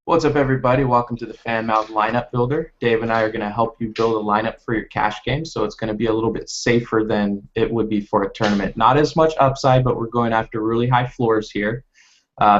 What's up, everybody? Welcome to the FanMouth Lineup Builder. Dave and I are going to help you build a lineup for your cash game, so it's going to be a little bit safer than it would be for a tournament. Not as much upside, but we're going after really high floors here.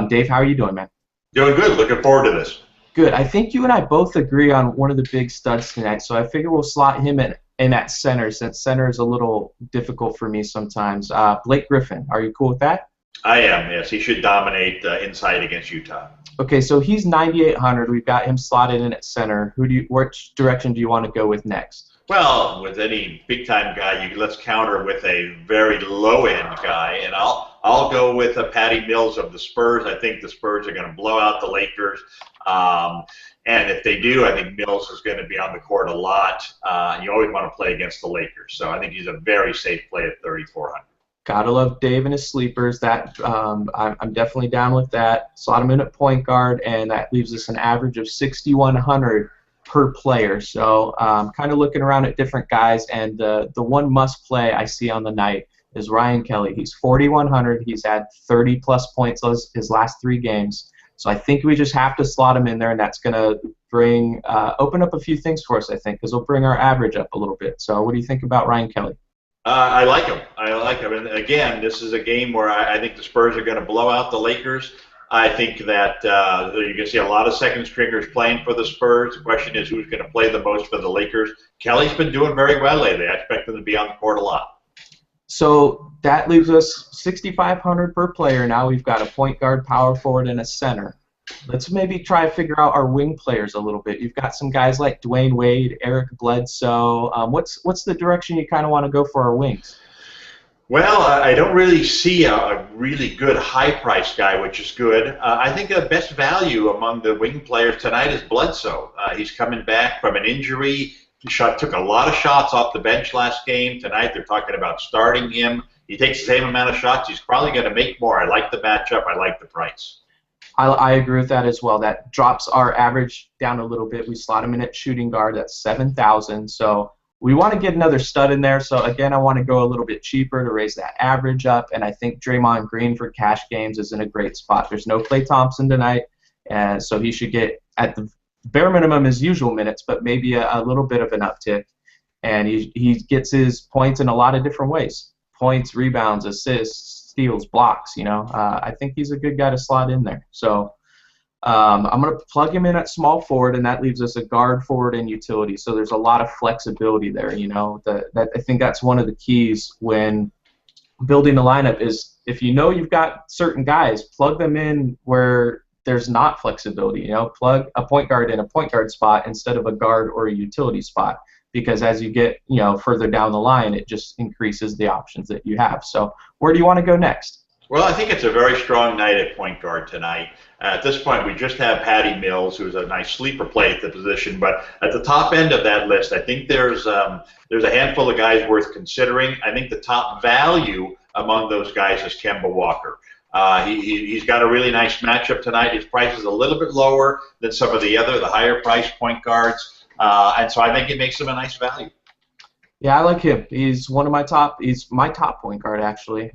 Dave, how are you doing, man? Doing good. Looking forward to this. Good. I think you and I both agree on one of the big studs tonight, so I figure we'll slot him in at center, since center is a little difficult for me sometimes. Blake Griffin, are you cool with that? I am, yes. He should dominate inside against Utah. Okay, so he's 9,800. We've got him slotted in at center. Which direction do you want to go with next? Well, with any big-time guy, let's counter with a very low-end guy, and I'll go with Patty Mills of the Spurs. I think the Spurs are going to blow out the Lakers, and if they do, I think Mills is going to be on the court a lot. You always want to play against the Lakers, so I think he's a very safe play at 3,400. Gotta love Dave and his sleepers. That I'm definitely down with that. Slot him in at point guard, and that leaves us an average of 6,100 per player. So kind of looking around at different guys, and the one must play I see on the night is Ryan Kelly. He's 4,100. He's had 30-plus points his last 3 games. So I think we just have to slot him in there, and that's going to open up a few things for us, I think, because it'll bring our average up a little bit. So what do you think about Ryan Kelly? I like him. And again, this is a game where I think the Spurs are going to blow out the Lakers. I think that you're going to see a lot of second stringers playing for the Spurs. The question is who's going to play the most for the Lakers. Kelly's been doing very well lately. I expect him to be on the court a lot. So that leaves us 6,500 per player. Now we've got a point guard, power forward, and a center. Let's maybe try to figure out our wing players a little bit. You've got some guys like Dwayne Wade, Eric Bledsoe. What's the direction you kind of want to go for our wings? Well, I don't really see a really good high-priced guy, which is good. I think the best value among the wing players tonight is Bledsoe. He's coming back from an injury. He took a lot of shots off the bench last game. Tonight they're talking about starting him. He takes the same amount of shots. He's probably going to make more. I like the matchup. I like the price. I agree with that as well. That drops our average down a little bit. We slot him in at shooting guard at 7,000. So we want to get another stud in there. So again, I want to go a little bit cheaper to raise that average up. And I think Draymond Green for cash games is in a great spot. There's no Klay Thompson tonight, and so he should get at the bare minimum his usual minutes, but maybe a little bit of an uptick. And he gets his points in a lot of different ways: points, rebounds, assists, steals, blocks. I think he's a good guy to slot in there. So I'm going to plug him in at small forward, and that leaves us a guard, forward, and utility. So there's a lot of flexibility there. I think that's one of the keys when building a lineup is if you know you've got certain guys, plug them in where there's not flexibility. Plug a point guard in a point guard spot instead of a guard or a utility spot. Because as you get further down the line, it just increases the options that you have. So where do you want to go next? Well, I think it's a very strong night at point guard tonight. At this point, we just have Patty Mills, who's a nice sleeper play at the position. But at the top end of that list, I think there's a handful of guys worth considering. I think the top value among those guys is Kemba Walker. He's got a really nice matchup tonight. His price is a little bit lower than some of the higher priced point guards. And so I think it makes him a nice value. Yeah, I like him. He's my top point guard, actually,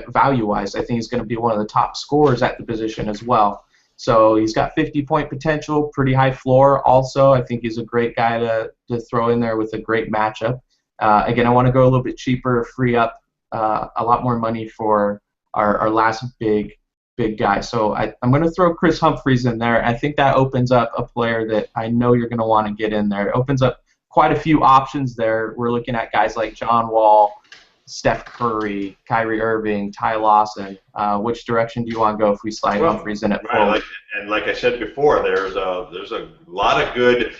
value-wise. I think he's going to be one of the top scorers at the position as well. So he's got 50-point potential, pretty high floor also. I think he's a great guy to throw in there with a great matchup. Again, I want to go a little bit cheaper, free up a lot more money for our last big guy. So I'm going to throw Chris Humphries in there. I think that opens up a player that I know you're going to want to get in there. It opens up quite a few options there. We're looking at guys like John Wall, Steph Curry, Kyrie Irving, Ty Lawson. Which direction do you want to go if we slide Humphries in at forward? Like I said before, there's a lot of good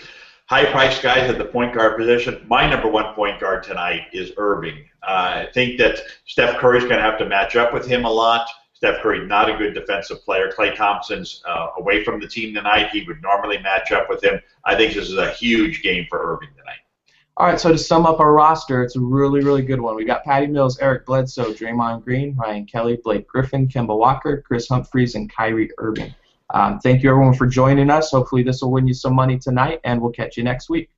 high-priced guys at the point guard position. My number one point guard tonight is Irving. I think that Steph Curry's going to have to match up with him a lot. Steph Curry, not a good defensive player. Klay Thompson's away from the team tonight. He would normally match up with him. I think this is a huge game for Irving tonight. All right, so to sum up our roster, it's a really, really good one. We got Patty Mills, Eric Bledsoe, Draymond Green, Ryan Kelly, Blake Griffin, Kemba Walker, Chris Humphries, and Kyrie Irving. Thank you, everyone, for joining us. Hopefully this will win you some money tonight, and we'll catch you next week.